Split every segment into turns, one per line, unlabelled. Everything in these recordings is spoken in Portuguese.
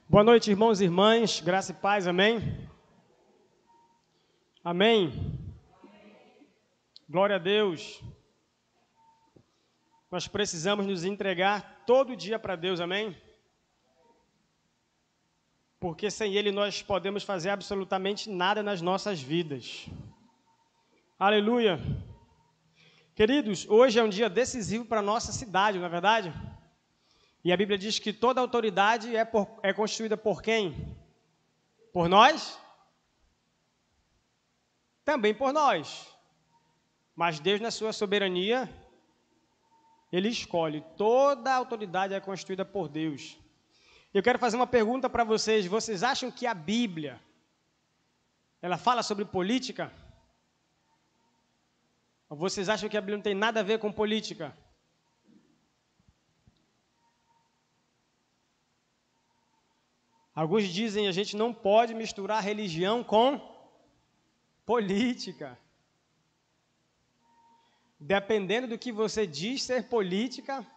Boa noite, irmãos e irmãs, graça e paz, amém? Amém? Glória a Deus. Nós precisamos nos entregar todo dia para Deus, amém? Porque sem Ele nós podemos fazer absolutamente nada nas nossas vidas. Aleluia! Queridos, hoje é um dia decisivo para a nossa cidade, não é verdade? E a Bíblia diz que toda autoridade é constituída por quem? Por nós? Também por nós. Mas Deus, na sua soberania, Ele escolhe. Toda a autoridade é constituída por Deus. Eu quero fazer uma pergunta para vocês. Vocês acham que a Bíblia, ela fala sobre política? Ou vocês acham que a Bíblia não tem nada a ver com política? Alguns dizem que a gente não pode misturar religião com política. Dependendo do que você diz ser política,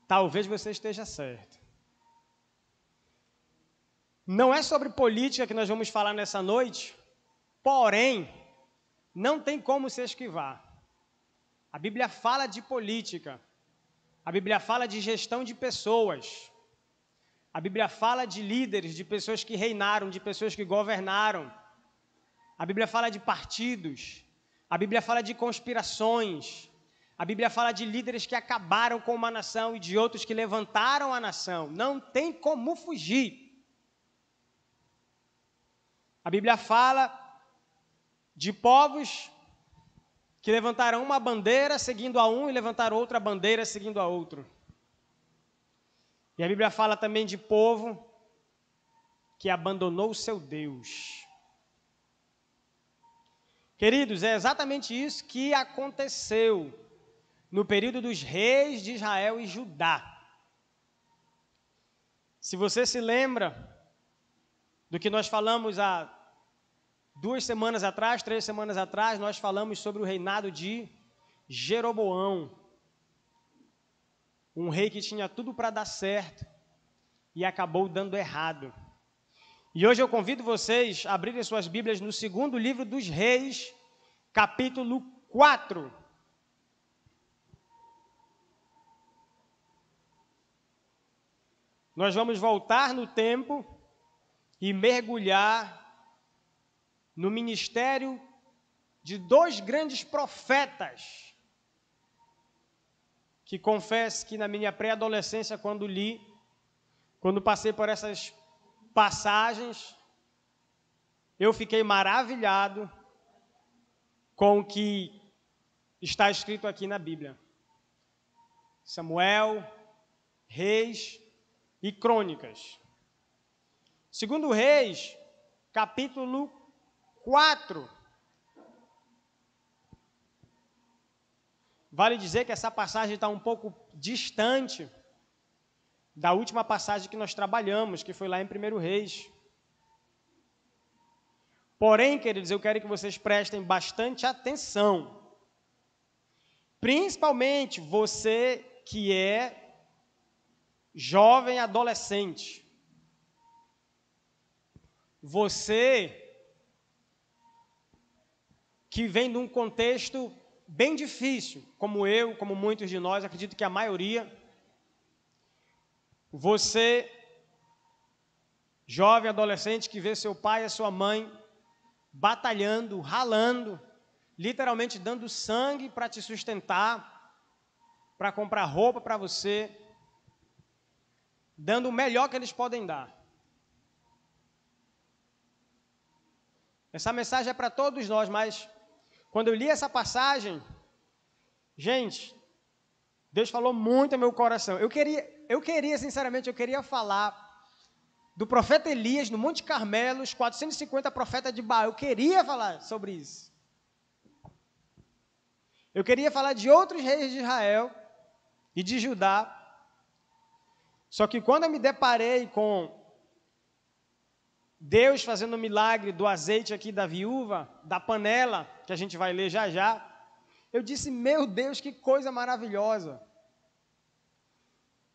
talvez você esteja certo. Não é sobre política que nós vamos falar nessa noite, porém, não tem como se esquivar. A Bíblia fala de política, a Bíblia fala de gestão de pessoas, a Bíblia fala de líderes, de pessoas que reinaram, de pessoas que governaram, a Bíblia fala de partidos, a Bíblia fala de conspirações, a Bíblia fala de líderes que acabaram com uma nação e de outros que levantaram a nação. Não tem como fugir. A Bíblia fala de povos que levantaram uma bandeira seguindo a um e levantaram outra bandeira seguindo a outro. E a Bíblia fala também de povo que abandonou o seu Deus. Queridos, é exatamente isso que aconteceu no período dos reis de Israel e Judá. Se você se lembra do que nós falamos há 2 semanas atrás, 3 semanas atrás, nós falamos sobre o reinado de Jeroboão, um rei que tinha tudo para dar certo e acabou dando errado. E hoje eu convido vocês a abrirem suas Bíblias no 2º livro dos Reis, capítulo 4. Nós vamos voltar no tempo e mergulhar no ministério de 2 grandes profetas, que confesso que na minha pré-adolescência, quando passei por essas passagens, eu fiquei maravilhado com o que está escrito aqui na Bíblia. Samuel, Reis e Crônicas. 2 Reis, capítulo 4. Vale dizer que essa passagem está um pouco distante da última passagem que nós trabalhamos, que foi lá em 1 Reis. Porém, queridos, eu quero que vocês prestem bastante atenção. Principalmente você que é jovem adolescente. Você que vem de um contexto bem difícil, como eu, como muitos de nós, acredito que a maioria. Você, jovem adolescente, que vê seu pai e a sua mãe batalhando, ralando, literalmente dando sangue para te sustentar, para comprar roupa para você, dando o melhor que eles podem dar. Essa mensagem é para todos nós, mas quando eu li essa passagem, gente, Deus falou muito ao meu coração. Sinceramente, eu queria falar do profeta Elias no Monte Carmelo, os 450 profetas de Baal. Eu queria falar sobre isso. Eu queria falar de outros reis de Israel e de Judá. Só que quando eu me deparei com Deus fazendo o milagre do azeite aqui da viúva, da panela, que a gente vai ler já já, eu disse, meu Deus, que coisa maravilhosa.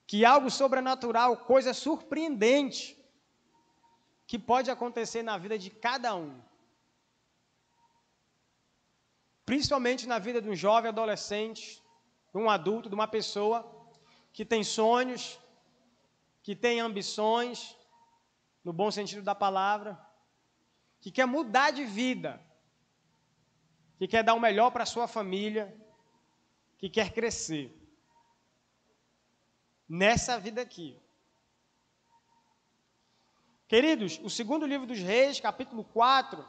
Que algo sobrenatural, coisa surpreendente, que pode acontecer na vida de cada um. Principalmente na vida de um jovem adolescente, de um adulto, de uma pessoa que tem sonhos, que tem ambições, no bom sentido da palavra, que quer mudar de vida, que quer dar o melhor para a sua família, que quer crescer nessa vida aqui. Queridos, o segundo livro dos Reis, capítulo 4,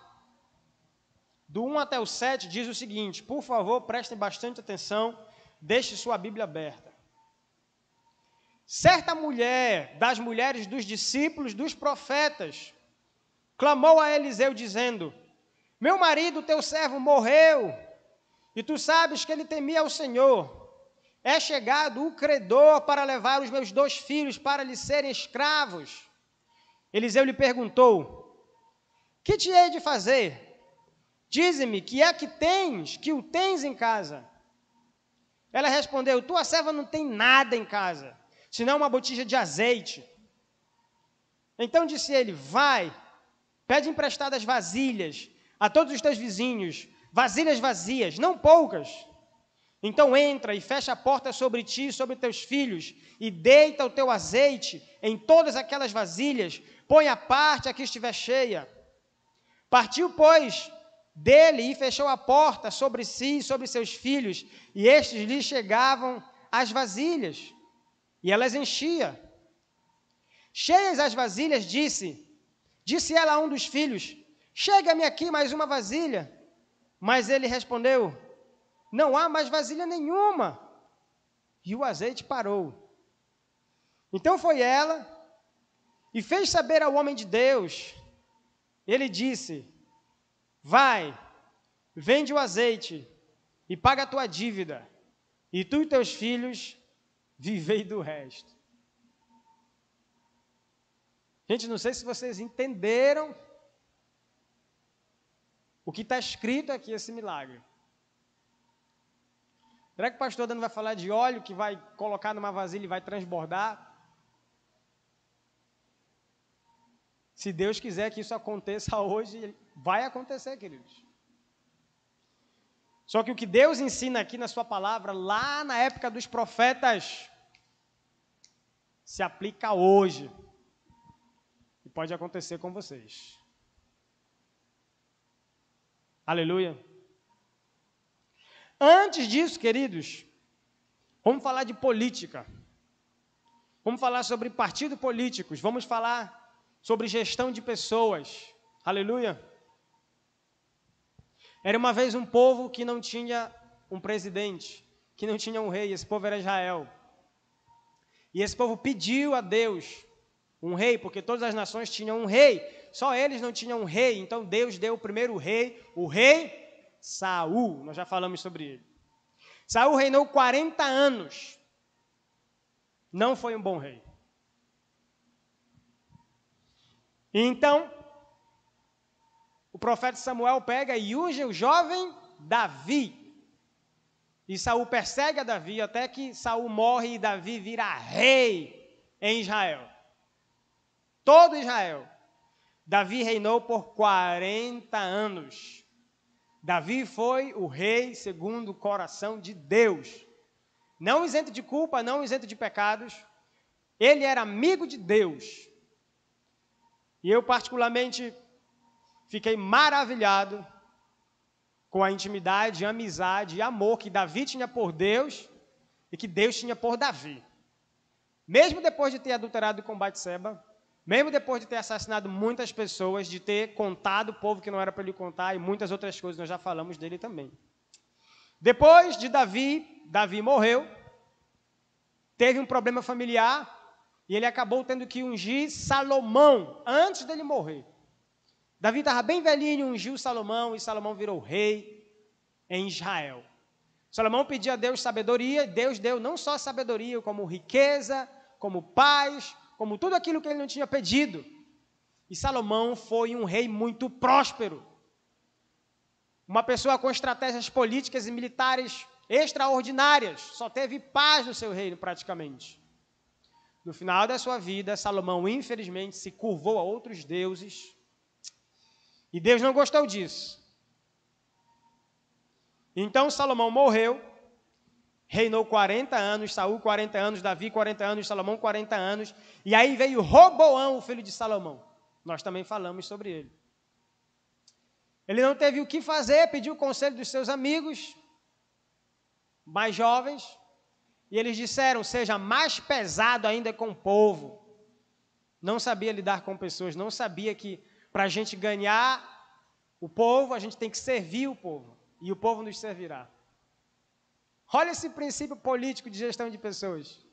do 1 até o 7, diz o seguinte, por favor, prestem bastante atenção, deixe sua Bíblia aberta. Certa mulher, das mulheres dos discípulos dos profetas, clamou a Eliseu dizendo, meu marido, teu servo, morreu, e tu sabes que ele temia ao Senhor. É chegado o credor para levar os meus 2 filhos para lhe serem escravos. Eliseu lhe perguntou, que te hei de fazer? Dize-me, que é que o tens em casa? Ela respondeu, tua serva não tem nada em casa, senão uma botija de azeite. Então disse ele, vai, pede emprestadas vasilhas a todos os teus vizinhos, vasilhas vazias, não poucas. Então entra e fecha a porta sobre ti e sobre teus filhos, e deita o teu azeite em todas aquelas vasilhas, põe à parte a que estiver cheia. Partiu, pois, dele e fechou a porta sobre si e sobre seus filhos, e estes lhe chegavam as vasilhas, e elas enchia. Cheias as vasilhas, disse ela a um dos filhos, chega-me aqui mais uma vasilha. Mas ele respondeu, não há mais vasilha nenhuma. E o azeite parou. Então foi ela e fez saber ao homem de Deus. Ele disse, vai, vende o azeite e paga a tua dívida, e tu e teus filhos vivei do resto. Gente, não sei se vocês entenderam o que está escrito aqui, esse milagre. Será que o pastor Dano vai falar de óleo que vai colocar numa vasilha e vai transbordar? Se Deus quiser que isso aconteça hoje, vai acontecer, queridos. Só que o que Deus ensina aqui na sua palavra, lá na época dos profetas, se aplica hoje. E pode acontecer com vocês. Aleluia. Antes disso, queridos, vamos falar de política. Vamos falar sobre partidos políticos. Vamos falar sobre gestão de pessoas. Aleluia. Era uma vez um povo que não tinha um presidente, que não tinha um rei. Esse povo era Israel. E esse povo pediu a Deus um rei, porque todas as nações tinham um rei. Só eles não tinham um rei. Então Deus deu o primeiro rei, o rei Saul. Nós já falamos sobre ele. Saul reinou 40 anos. Não foi um bom rei. E então, o profeta Samuel pega e unge o jovem Davi. E Saul persegue a Davi até que Saul morre e Davi vira rei em Israel. Todo Israel. Davi reinou por 40 anos. Davi foi o rei segundo o coração de Deus. Não isento de culpa, não isento de pecados. Ele era amigo de Deus. E eu particularmente fiquei maravilhado com a intimidade, amizade e amor que Davi tinha por Deus e que Deus tinha por Davi. Mesmo depois de ter adulterado com Batseba, mesmo depois de ter assassinado muitas pessoas, de ter contado o povo que não era para ele contar e muitas outras coisas, nós já falamos dele também. Depois de Davi morreu, teve um problema familiar e ele acabou tendo que ungir Salomão antes dele morrer. Davi estava bem velhinho, ungiu Salomão e Salomão virou rei em Israel. Salomão pediu a Deus sabedoria, Deus deu não só sabedoria, como riqueza, como paz, como tudo aquilo que ele não tinha pedido. E Salomão foi um rei muito próspero. Uma pessoa com estratégias políticas e militares extraordinárias. Só teve paz no seu reino, praticamente. No final da sua vida, Salomão, infelizmente, se curvou a outros deuses. E Deus não gostou disso. Então, Salomão morreu, reinou 40 anos, Saul 40 anos, Davi 40 anos, Salomão 40 anos. E aí veio Roboão, o filho de Salomão. Nós também falamos sobre ele. Ele não teve o que fazer, pediu o conselho dos seus amigos mais jovens. E eles disseram, seja mais pesado ainda com o povo. Não sabia lidar com pessoas, não sabia que para a gente ganhar o povo, a gente tem que servir o povo. E o povo nos servirá. Olha esse princípio político de gestão de pessoas.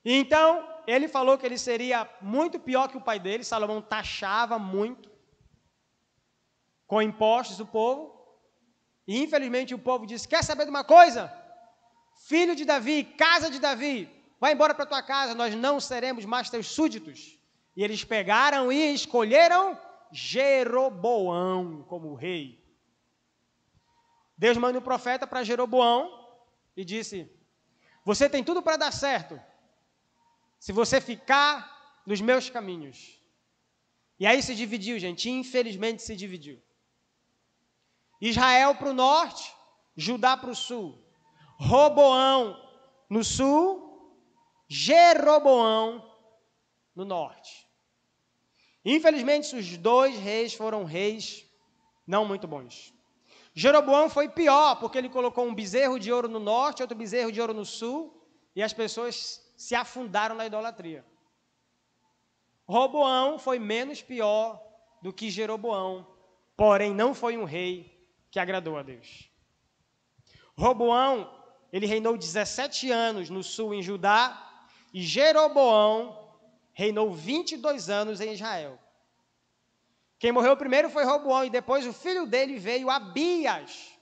E então, ele falou que ele seria muito pior que o pai dele. Salomão taxava muito com impostos o povo. E infelizmente o povo disse, quer saber de uma coisa? Filho de Davi, casa de Davi, vai embora para tua casa, nós não seremos mais teus súditos. E eles pegaram e escolheram Jeroboão como rei. Deus manda um profeta para Jeroboão e disse, você tem tudo para dar certo, se você ficar nos meus caminhos. E aí se dividiu, gente, infelizmente se dividiu. Israel para o norte, Judá para o sul. Roboão no sul, Jeroboão no norte. Infelizmente, os dois reis foram reis não muito bons. Jeroboão foi pior, porque ele colocou um bezerro de ouro no norte, outro bezerro de ouro no sul, e as pessoas se afundaram na idolatria. Roboão foi menos pior do que Jeroboão, porém não foi um rei que agradou a Deus. Roboão, ele reinou 17 anos no sul em Judá, e Jeroboão reinou 22 anos em Israel. Quem morreu primeiro foi Roboão, e depois o filho dele veio Abias,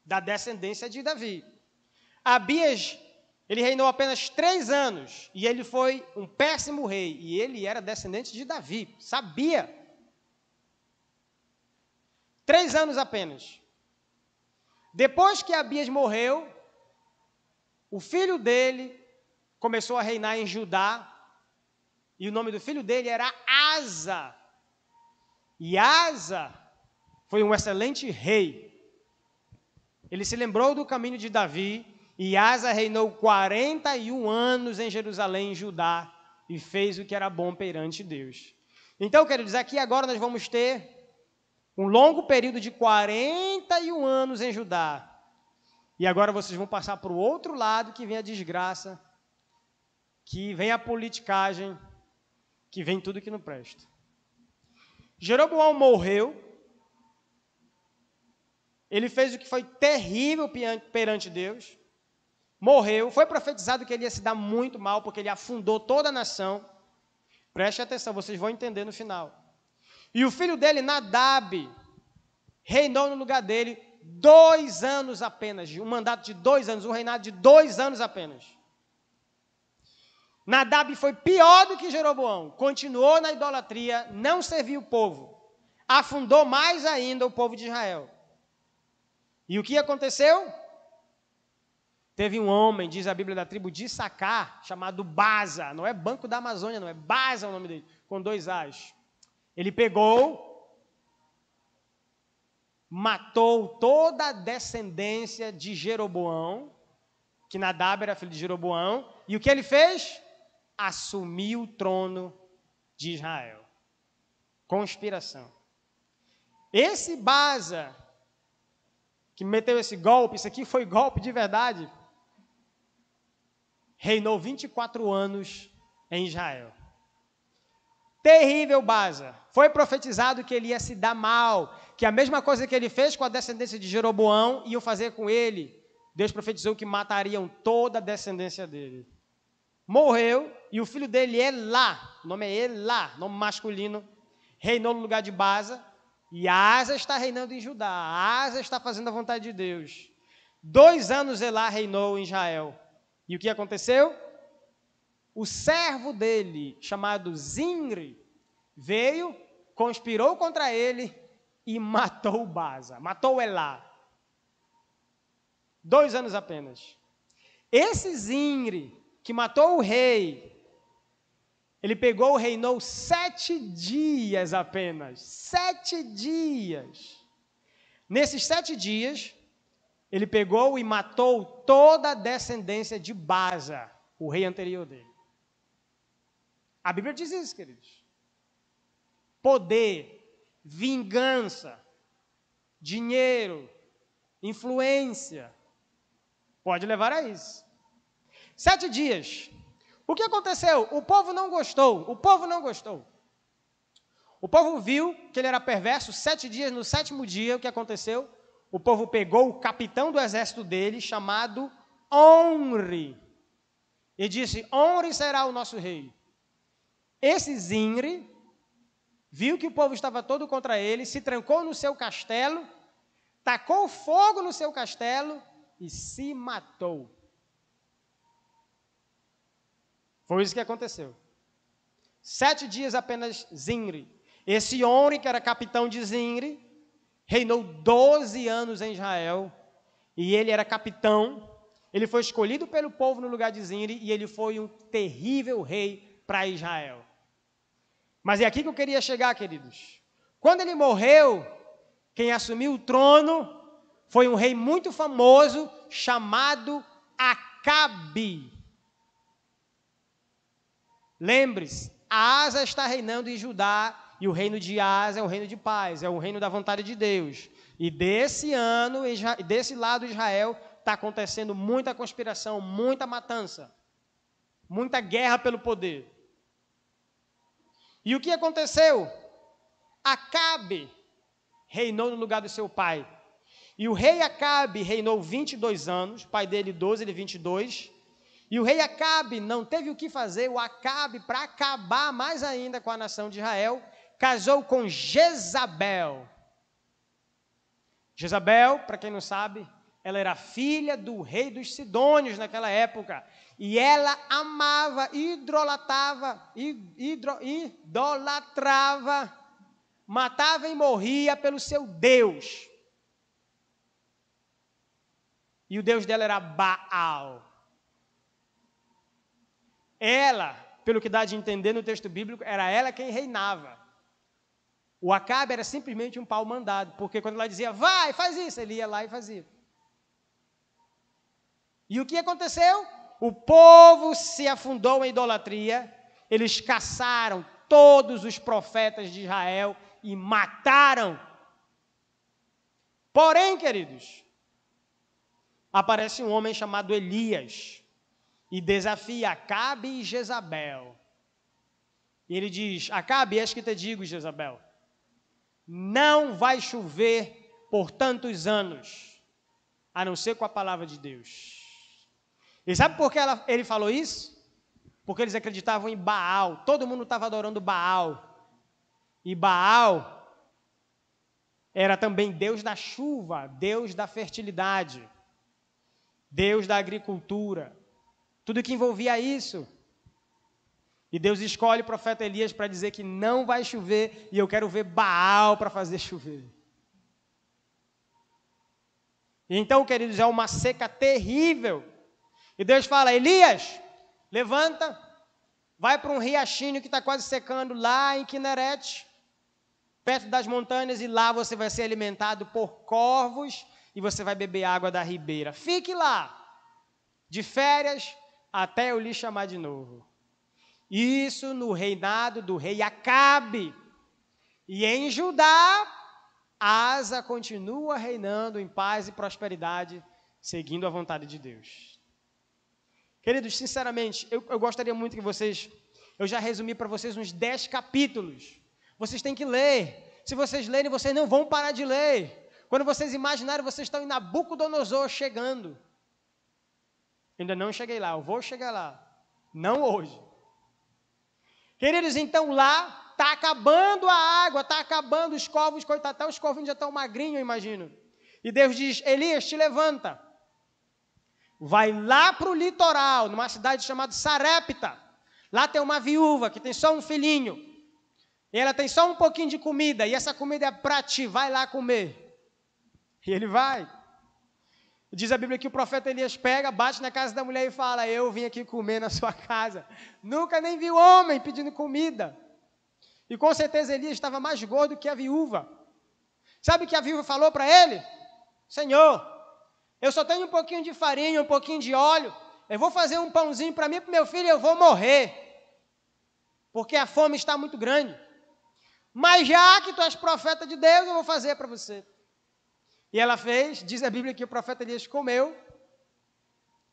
da descendência de Davi. Abias, ele reinou apenas 3 anos, e ele foi um péssimo rei, e ele era descendente de Davi, sabia. 3 anos apenas. Depois que Abias morreu, o filho dele começou a reinar em Judá, e o nome do filho dele era Asa. E Asa foi um excelente rei. Ele se lembrou do caminho de Davi, e Asa reinou 41 anos em Jerusalém, em Judá, e fez o que era bom perante Deus. Então, quero dizer, aqui agora nós vamos ter um longo período de 41 anos em Judá. E agora vocês vão passar para o outro lado, que vem a desgraça, que vem a politicagem, que vem tudo que não presta. Jeroboão morreu, ele fez o que foi terrível perante Deus, morreu, foi profetizado que ele ia se dar muito mal, porque ele afundou toda a nação. Preste atenção, vocês vão entender no final. E o filho dele, Nadab, reinou no lugar dele 2 anos apenas, um mandato de 2 anos, um reinado de 2 anos apenas. Nadab foi pior do que Jeroboão, continuou na idolatria, não serviu o povo, afundou mais ainda o povo de Israel. E o que aconteceu? Teve um homem, diz a Bíblia, da tribo de Issacar, chamado Baza, não é Banco da Amazônia, não, é Baza o nome dele, com 2 As. Ele pegou, matou toda a descendência de Jeroboão, que Nadab era filho de Jeroboão, e o que ele fez? Assumiu o trono de Israel. Conspiração. Esse Baza, que meteu esse golpe, isso aqui foi golpe de verdade, reinou 24 anos em Israel. Terrível Baza. Foi profetizado que ele ia se dar mal, que a mesma coisa que ele fez com a descendência de Jeroboão, iam fazer com ele. Deus profetizou que matariam toda a descendência dele. Morreu, e o filho dele, Elá, o nome é Elá, nome masculino, reinou no lugar de Baza, e Asa está reinando em Judá, Asa está fazendo a vontade de Deus. 2 anos Elá reinou em Israel. E o que aconteceu? O servo dele, chamado Zimri, veio, conspirou contra ele e matou Baza, matou Elá. 2 anos apenas. Esse Zimri, que matou o rei, ele pegou, reinou 7 dias apenas. 7 dias. Nesses 7 dias, ele pegou e matou toda a descendência de Baasa, o rei anterior dele. A Bíblia diz isso, queridos. Poder, vingança, dinheiro, influência, pode levar a isso. 7 dias. O que aconteceu? O povo não gostou. O povo viu que ele era perverso. 7 dias, no 7º dia, o que aconteceu? O povo pegou o capitão do exército dele, chamado Onri, e disse: Onri será o nosso rei. Esse Zinri viu que o povo estava todo contra ele, se trancou no seu castelo, tacou fogo no seu castelo e se matou. Foi isso que aconteceu. 7 dias apenas Zinri. Esse Onri, que era capitão de Zinri, reinou 12 anos em Israel, e ele era capitão. Ele foi escolhido pelo povo no lugar de Zinri, e ele foi um terrível rei para Israel. Mas é aqui que eu queria chegar, queridos. Quando ele morreu, quem assumiu o trono foi um rei muito famoso, chamado Acabe. Lembre-se, Asa está reinando em Judá, e o reino de Asa é o reino de paz, é o reino da vontade de Deus. E desse lado de Israel, está acontecendo muita conspiração, muita matança, muita guerra pelo poder. E o que aconteceu? Acabe reinou no lugar do seu pai. E o rei Acabe reinou 22 anos, pai dele 12, ele 22. E o rei Acabe não teve o que fazer. O Acabe, para acabar mais ainda com a nação de Israel, casou com Jezabel. Jezabel, para quem não sabe, ela era filha do rei dos Sidônios naquela época. E ela amava, idolatrava, matava e morria pelo seu Deus. E o Deus dela era Baal. Ela, pelo que dá de entender no texto bíblico, era ela quem reinava. O Acabe era simplesmente um pau mandado, porque quando ela dizia, vai, faz isso, ele ia lá e fazia. E o que aconteceu? O povo se afundou em idolatria, eles caçaram todos os profetas de Israel e mataram. Porém, queridos, aparece um homem chamado Elias e desafia Acabe e Jezabel. E ele diz, Acabe, eis que te digo, Jezabel, não vai chover por tantos anos, a não ser com a palavra de Deus. E sabe por que ele falou isso? Porque eles acreditavam em Baal, todo mundo estava adorando Baal. E Baal era também Deus da chuva, Deus da fertilidade, Deus da agricultura, tudo que envolvia isso. E Deus escolhe o profeta Elias para dizer que não vai chover, e eu quero ver Baal para fazer chover. E então, queridos, é uma seca terrível. E Deus fala, Elias, levanta, vai para um riachinho que está quase secando lá em Quinerete, perto das montanhas, e lá você vai ser alimentado por corvos e você vai beber água da ribeira. Fique lá, de férias, até eu lhe chamar de novo. Isso no reinado do rei Acabe. E em Judá, Asa continua reinando em paz e prosperidade, seguindo a vontade de Deus. Queridos, sinceramente, eu gostaria muito que vocês, eu já resumi para vocês uns 10 capítulos. Vocês têm que ler. Se vocês lerem, vocês não vão parar de ler. Quando vocês imaginarem, vocês estão em Nabucodonosor chegando. Ainda não cheguei lá, eu vou chegar lá. Não hoje. Queridos, então lá está acabando a água, está acabando os corvos, coitado, até os corvinhos já estão magrinhos, eu imagino. E Deus diz, Elias, te levanta. Vai lá para o litoral, numa cidade chamada Sarepta. Lá tem uma viúva que tem só um filhinho. E ela tem só um pouquinho de comida. E essa comida é para ti, vai lá comer. E ele vai. Diz a Bíblia que o profeta Elias pega, bate na casa da mulher e fala: eu vim aqui comer na sua casa. Nunca nem vi homem pedindo comida. E com certeza Elias estava mais gordo que a viúva. Sabe o que a viúva falou para ele? Senhor, eu só tenho um pouquinho de farinha, um pouquinho de óleo. Eu vou fazer um pãozinho para mim e para o meu filho e eu vou morrer. Porque a fome está muito grande. Mas já que tu és profeta de Deus, eu vou fazer para você. E ela fez, diz a Bíblia que o profeta Elias comeu,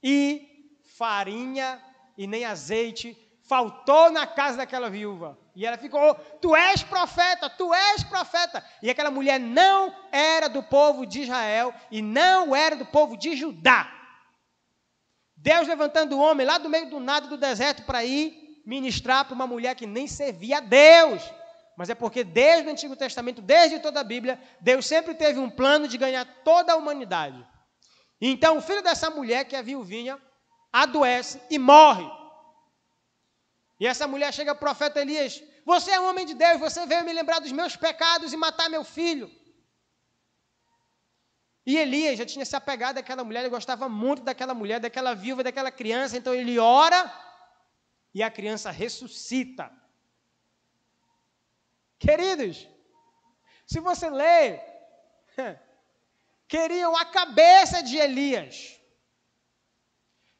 e farinha e nem azeite faltou na casa daquela viúva. E ela ficou: tu és profeta, tu és profeta. E aquela mulher não era do povo de Israel e não era do povo de Judá. Deus levantando o homem lá do meio do nada do deserto para ir ministrar para uma mulher que nem servia a Deus. Mas é porque desde o Antigo Testamento, desde toda a Bíblia, Deus sempre teve um plano de ganhar toda a humanidade. Então o filho dessa mulher, que é a viuvinha, adoece e morre. E essa mulher chega ao profeta Elias: você é um homem de Deus, você veio me lembrar dos meus pecados e matar meu filho. E Elias já tinha se apegado àquela mulher, ele gostava muito daquela mulher, daquela viúva, daquela criança, então ele ora e a criança ressuscita. Queridos, se você ler, queriam a cabeça de Elias.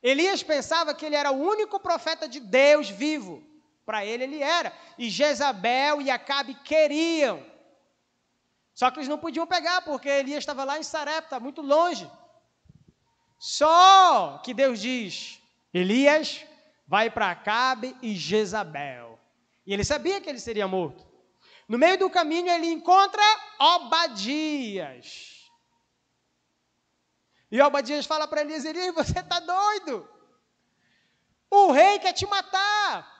Elias pensava que ele era o único profeta de Deus vivo. Para ele era. E Jezabel e Acabe queriam. Só que eles não podiam pegar, porque Elias estava lá em Sarepta, muito longe. Só que Deus diz: Elias vai para Acabe e Jezabel. E ele sabia que ele seria morto. No meio do caminho ele encontra Obadias. E Obadias fala para Elias: Elias, você está doido? O rei quer te matar.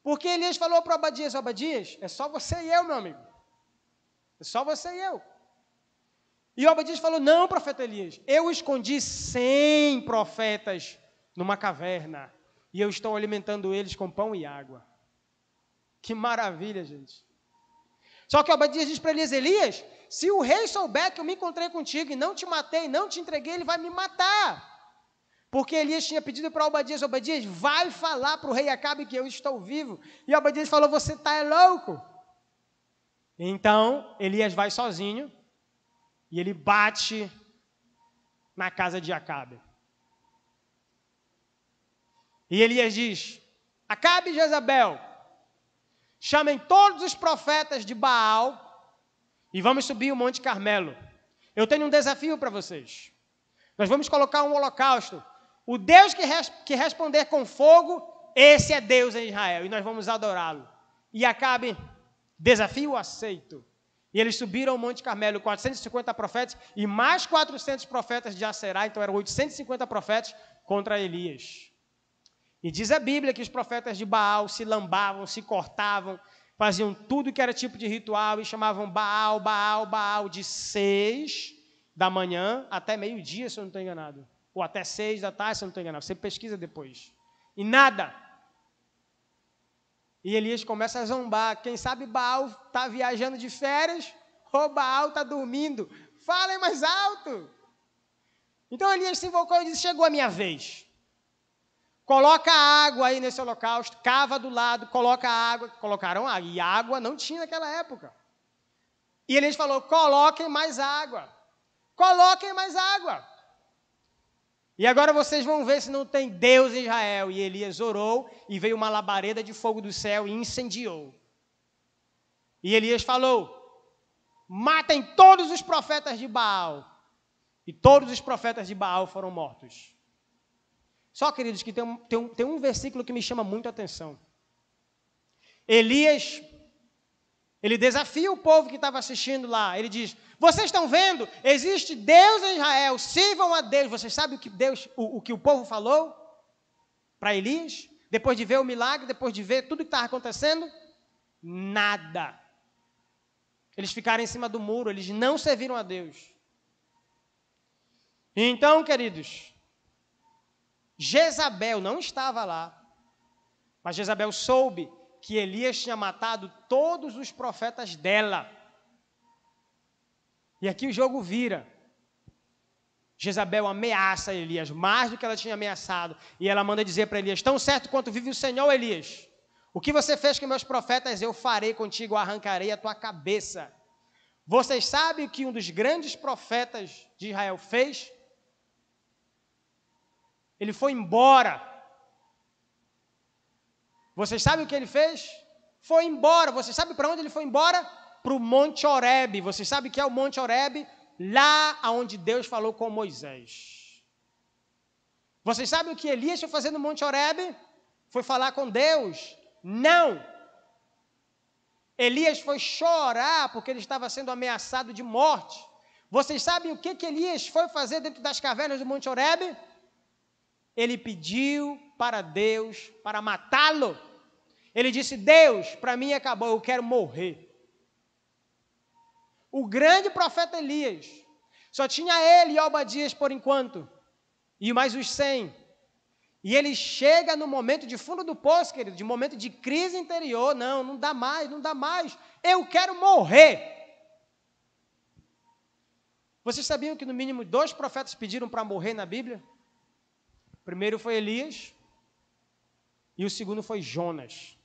Porque Elias falou para Obadias: Obadias, é só você e eu, meu amigo. É só você e eu. E Obadias falou: não, profeta Elias, eu escondi 100 profetas numa caverna. E eu estou alimentando eles com pão e água. Que maravilha, gente. Só que Obadias diz para Elias: Elias, se o rei souber que eu me encontrei contigo e não te matei, não te entreguei, ele vai me matar. Porque Elias tinha pedido para Obadias: Obadias, vai falar para o rei Acabe que eu estou vivo. E Obadias falou: você está louco. Então, Elias vai sozinho e ele bate na casa de Acabe. E Elias diz: Acabe e Jezabel, chamem todos os profetas de Baal e vamos subir o Monte Carmelo. Eu tenho um desafio para vocês. Nós vamos colocar um holocausto. O Deus que responder com fogo, esse é Deus em Israel, e nós vamos adorá-lo. E Acabe: desafio aceito. E eles subiram ao Monte Carmelo, 450 profetas, e mais 400 profetas de Aserá, então eram 850 profetas contra Elias. E diz a Bíblia que os profetas de Baal se lambavam, se cortavam, faziam tudo que era tipo de ritual e chamavam Baal, Baal, Baal, de 6 da manhã até meio-dia, se eu não estou enganado. Ou até 6 da tarde, se eu não estou enganado. Você pesquisa depois. E nada. E Elias começa a zombar. Quem sabe Baal está viajando de férias ou Baal está dormindo. Falem mais alto. Então Elias se invocou e disse: chegou a minha vez. Coloca água aí nesse holocausto, cava do lado, coloca água. Colocaram água, e água não tinha naquela época. E Elias falou: coloquem mais água. Coloquem mais água. E agora vocês vão ver se não tem Deus em Israel. E Elias orou e veio uma labareda de fogo do céu e incendiou. E Elias falou: matem todos os profetas de Baal. E todos os profetas de Baal foram mortos. Só, queridos, que tem um versículo que me chama muito a atenção. Elias, ele desafia o povo que estava assistindo lá. Ele diz: vocês estão vendo? Existe Deus em Israel, sirvam a Deus. Vocês sabem o que o povo falou para Elias? Depois de ver o milagre, depois de ver tudo que estava acontecendo? Nada. Eles ficaram em cima do muro, eles não serviram a Deus. Então, queridos, Jezabel não estava lá, mas Jezabel soube que Elias tinha matado todos os profetas dela. E aqui o jogo vira. Jezabel ameaça Elias, mais do que ela tinha ameaçado. E ela manda dizer para Elias, tão certo quanto vive o Senhor, Elias, o que você fez com meus profetas, eu farei contigo, arrancarei a tua cabeça. Vocês sabem o que um dos grandes profetas de Israel fez? Ele foi embora. Vocês sabem o que ele fez? Foi embora. Vocês sabem para onde ele foi embora? Para o Monte Horebe. Vocês sabem o que é o Monte Horebe? Lá onde Deus falou com Moisés. Vocês sabem o que Elias foi fazer no Monte Horebe? Foi falar com Deus? Não. Elias foi chorar porque ele estava sendo ameaçado de morte. Vocês sabem o que Elias foi fazer dentro das cavernas do Monte Horebe? Ele pediu para Deus para matá-lo. Ele disse, Deus, para mim acabou, eu quero morrer. O grande profeta Elias, só tinha ele e Obadias por enquanto, e mais os 100. E ele chega no momento de fundo do poço, querido, de momento de crise interior, não dá mais, eu quero morrer. Vocês sabiam que no mínimo 2 profetas pediram para morrer na Bíblia? O primeiro foi Elias, e o segundo foi Jonas.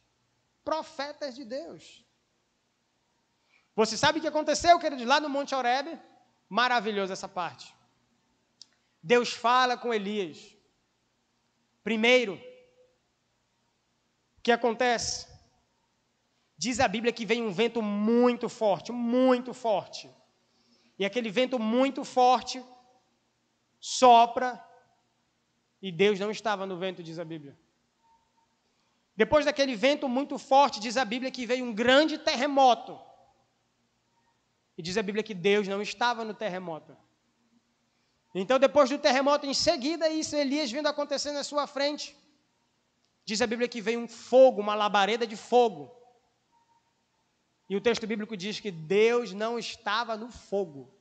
Profetas de Deus. Você sabe o que aconteceu, querido, lá no Monte Horebe? Maravilhoso essa parte. Deus fala com Elias. Primeiro, o que acontece? Diz a Bíblia que vem um vento muito forte, muito forte. E aquele vento muito forte sopra e Deus não estava no vento, diz a Bíblia. Depois daquele vento muito forte, diz a Bíblia que veio um grande terremoto. E diz a Bíblia que Deus não estava no terremoto. Então, depois do terremoto, em seguida, isso, Elias vindo acontecer na sua frente, diz a Bíblia que veio um fogo, uma labareda de fogo. E o texto bíblico diz que Deus não estava no fogo.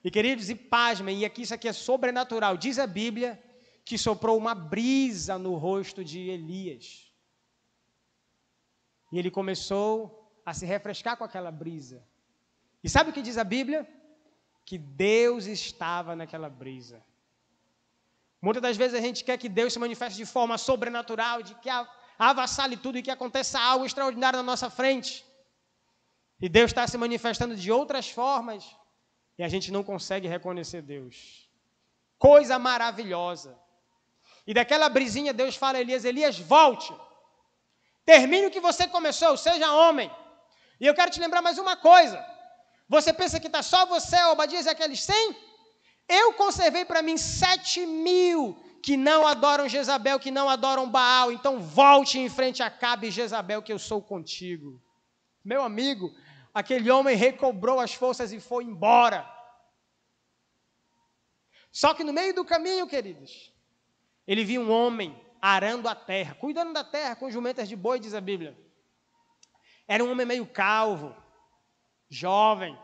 E, queridos, e pasmem, e aqui isso aqui é sobrenatural, diz a Bíblia que soprou uma brisa no rosto de Elias. E ele começou a se refrescar com aquela brisa. E sabe o que diz a Bíblia? Que Deus estava naquela brisa. Muitas das vezes a gente quer que Deus se manifeste de forma sobrenatural, de que avassale tudo e que aconteça algo extraordinário na nossa frente. E Deus está se manifestando de outras formas e a gente não consegue reconhecer Deus. Coisa maravilhosa. E daquela brisinha Deus fala a Elias, Elias, volte. Termine o que você começou, seja homem. E eu quero te lembrar mais uma coisa. Você pensa que está só você, Obadias e aqueles 100? Eu conservei para mim 7.000 que não adoram Jezabel, que não adoram Baal. Então volte em frente a Acabe e Jezabel, que eu sou contigo. Meu amigo, aquele homem recobrou as forças e foi embora. Só que no meio do caminho, queridos, ele viu um homem arando a terra, cuidando da terra com jumentas de boi, diz a Bíblia. Era um homem meio calvo, jovem.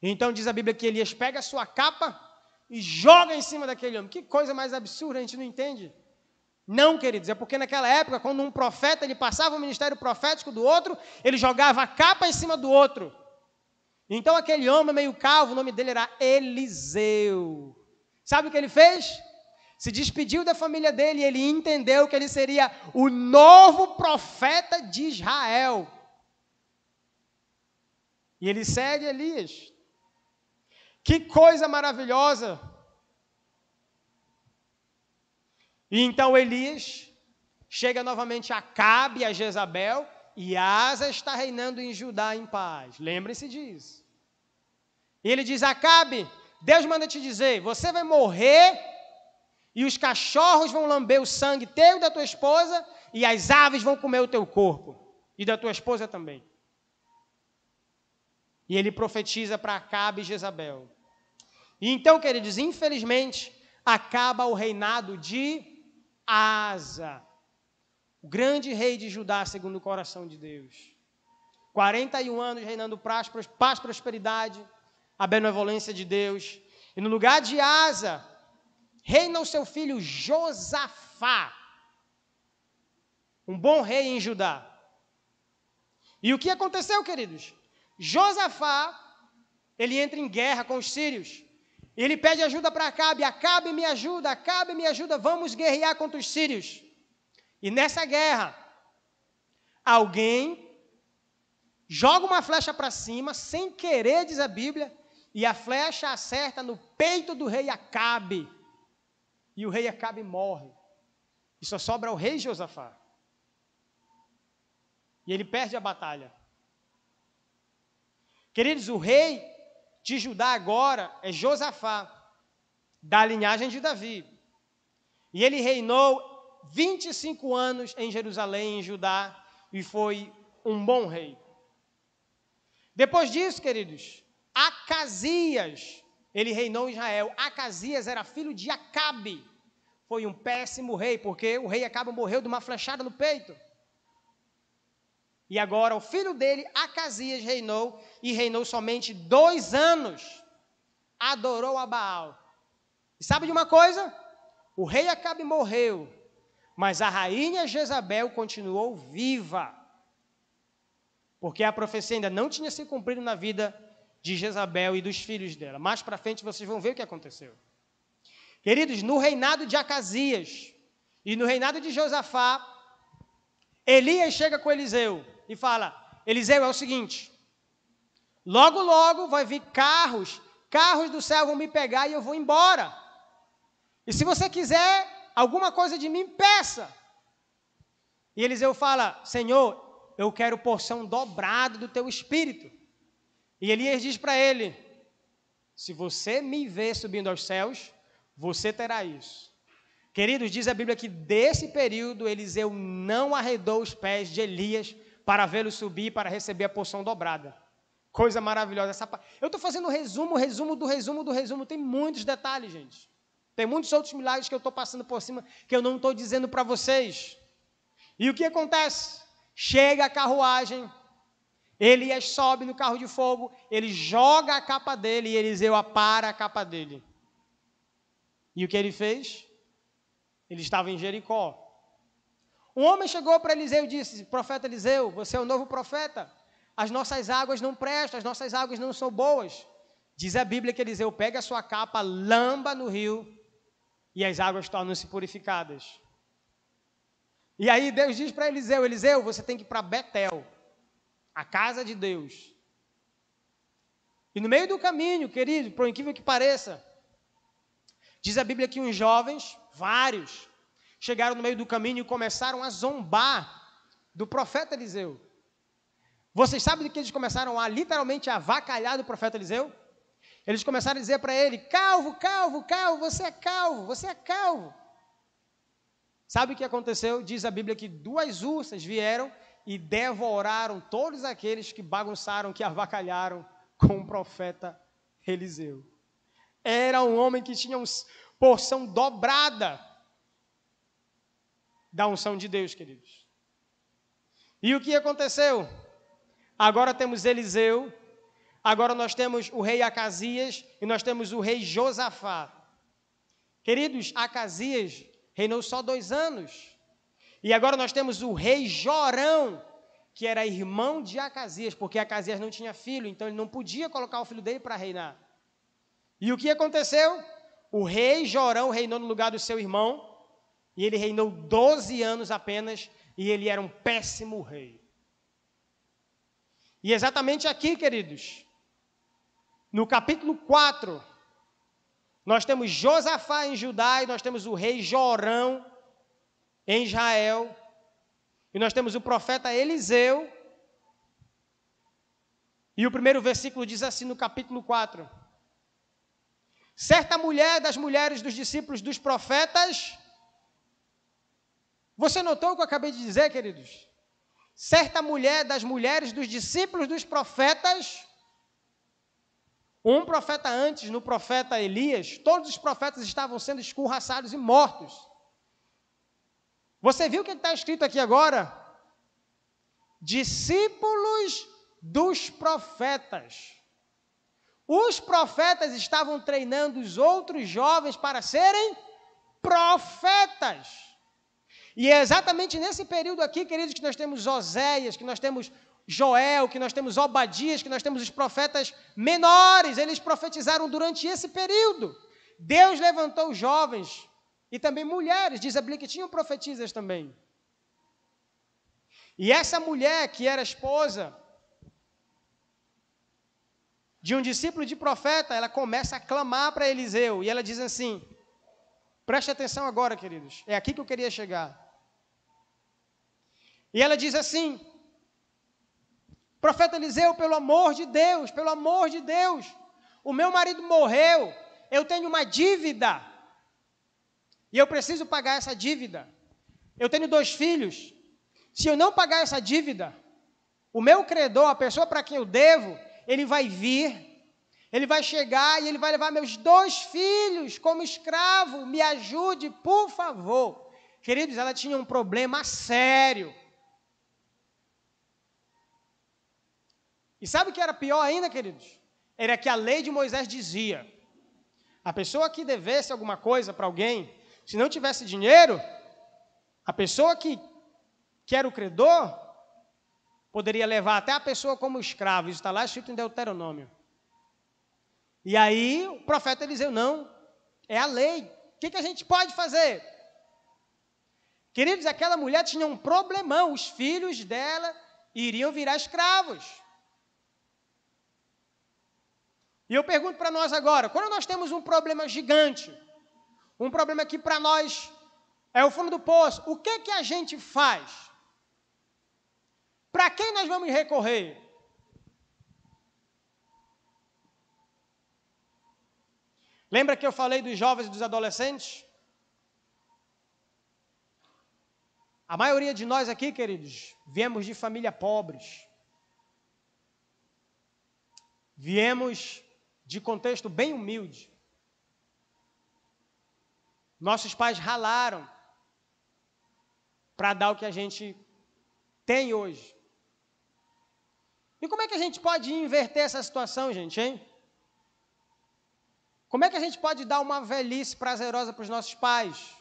Então diz a Bíblia que Elias pega a sua capa e joga em cima daquele homem. Que coisa mais absurda, a gente não entende. Não, queridos, é porque naquela época, quando um profeta ele passava o ministério profético do outro, ele jogava a capa em cima do outro. Então aquele homem meio calvo, o nome dele era Eliseu. Sabe o que ele fez? Se despediu da família dele e ele entendeu que ele seria o novo profeta de Israel. E ele segue Elias. Que coisa maravilhosa! E então Elias chega novamente a Acabe e a Jezabel, e Asa está reinando em Judá em paz. Lembre-se disso. E ele diz, Acabe, Deus manda te dizer, você vai morrer, e os cachorros vão lamber o sangue teu e da tua esposa, e as aves vão comer o teu corpo, e da tua esposa também. E ele profetiza para Acabe e Jezabel. E então, queridos, infelizmente, acaba o reinado de Asa, o grande rei de Judá, segundo o coração de Deus. 41 anos reinando paz, prosperidade, a benevolência de Deus. E no lugar de Asa, reina o seu filho Josafá, um bom rei em Judá. E o que aconteceu, queridos? Josafá, ele entra em guerra com os sírios. Ele pede ajuda para Acabe. Acabe me ajuda, vamos guerrear contra os sírios. E nessa guerra, alguém joga uma flecha para cima, sem querer, diz a Bíblia, e a flecha acerta no peito do rei Acabe. E o rei Acabe morre. E só sobra o rei Josafá. E ele perde a batalha. Queridos, o rei de Judá agora é Josafá, da linhagem de Davi. E ele reinou 25 anos em Jerusalém, em Judá, e foi um bom rei. Depois disso, queridos, Acasias, ele reinou em Israel. Acasias era filho de Acabe. Foi um péssimo rei, porque o rei Acabe morreu de uma flechada no peito. E agora o filho dele, Acasias, reinou, e reinou somente 2 anos. Adorou a Baal. E sabe de uma coisa? O rei Acabe morreu, mas a rainha Jezabel continuou viva. Porque a profecia ainda não tinha se cumprido na vida de Jezabel e dos filhos dela. Mais para frente vocês vão ver o que aconteceu. Queridos, no reinado de Acasias e no reinado de Josafá, Elias chega com Eliseu e fala: Eliseu, é o seguinte, logo, logo vai vir carros do céu vão me pegar e eu vou embora. E se você quiser alguma coisa de mim, peça. E Eliseu fala: Senhor, eu quero porção dobrada do teu espírito. E Elias diz para ele: se você me ver subindo aos céus, você terá isso. Queridos, diz a Bíblia que desse período Eliseu não arredou os pés de Elias para vê-lo subir, para receber a porção dobrada. Coisa maravilhosa. Eu estou fazendo resumo do resumo. Tem muitos detalhes, gente. Tem muitos outros milagres que eu estou passando por cima, que eu não estou dizendo para vocês. E o que acontece? Chega a carruagem, Elias sobe no carro de fogo, ele joga a capa dele e Eliseu apara a capa dele. E o que ele fez? Ele estava em Jericó. Um homem chegou para Eliseu e disse: profeta Eliseu, você é o novo profeta, as nossas águas não prestam, as nossas águas não são boas. Diz a Bíblia que Eliseu pega a sua capa, lamba no rio e as águas tornam-se purificadas. E aí Deus diz para Eliseu: Eliseu, você tem que ir para Betel, a casa de Deus. E no meio do caminho, querido, por incrível que pareça, diz a Bíblia que uns jovens, vários, chegaram no meio do caminho e começaram a zombar do profeta Eliseu. Vocês sabem do que eles começaram a literalmente avacalhar do profeta Eliseu? Eles começaram a dizer para ele: calvo, você é calvo. Sabe o que aconteceu? Diz a Bíblia que 2 ursas vieram e devoraram todos aqueles que bagunçaram, que avacalharam com o profeta Eliseu. Era um homem que tinha uma porção dobrada da unção de Deus, queridos. E o que aconteceu? Agora temos Eliseu, agora nós temos o rei Acasias e nós temos o rei Josafá. Queridos, Acasias reinou só 2 anos. E agora nós temos o rei Jorão, que era irmão de Acasias, porque Acasias não tinha filho, então ele não podia colocar o filho dele para reinar. E o que aconteceu? O rei Jorão reinou no lugar do seu irmão, e ele reinou 12 anos apenas, e ele era um péssimo rei. E exatamente aqui, queridos, no capítulo 4, nós temos Josafá em Judá, e nós temos o rei Jorão em Israel, e nós temos o profeta Eliseu, e o primeiro versículo diz assim no capítulo 4: certa mulher das mulheres dos discípulos dos profetas, você notou o que eu acabei de dizer, queridos? Certa mulher das mulheres dos discípulos dos profetas, um profeta antes, no profeta Elias, todos os profetas estavam sendo escorraçados e mortos. Você viu o que está escrito aqui agora? Discípulos dos profetas. Os profetas estavam treinando os outros jovens para serem profetas. E é exatamente nesse período aqui, queridos, que nós temos Oséias, que nós temos Joel, que nós temos Obadias, que nós temos os profetas menores, eles profetizaram durante esse período. Deus levantou jovens e também mulheres, diz a Bíblia que tinham profetisas também. E essa mulher que era esposa de um discípulo de profeta, ela começa a clamar para Eliseu, e ela diz assim, preste atenção agora, queridos, é aqui que eu queria chegar. E ela diz assim, profeta Eliseu, pelo amor de Deus, o meu marido morreu, eu tenho uma dívida, e eu preciso pagar essa dívida. Eu tenho 2 filhos, se eu não pagar essa dívida, o meu credor, a pessoa para quem eu devo, ele vai vir, ele vai chegar e ele vai levar meus 2 filhos como escravo, me ajude, por favor. Queridos, ela tinha um problema sério. E sabe o que era pior ainda, queridos? Era que a lei de Moisés dizia, a pessoa que devesse alguma coisa para alguém, se não tivesse dinheiro, a pessoa que era o credor, poderia levar até a pessoa como escravo. Isso está lá escrito em Deuteronômio. E aí o profeta Eliseu, não, é a lei. O que a gente pode fazer? Queridos, aquela mulher tinha um problemão, os filhos dela iriam virar escravos. E eu pergunto para nós agora, quando nós temos um problema gigante, um problema que para nós é o fundo do poço, o que a gente faz? Para quem nós vamos recorrer? Lembra que eu falei dos jovens e dos adolescentes? A maioria de nós aqui, queridos, viemos de família pobres. Viemos de contexto bem humilde. Nossos pais ralaram para dar o que a gente tem hoje. E como é que a gente pode inverter essa situação, gente, hein? Como é que a gente pode dar uma velhice prazerosa para os nossos pais?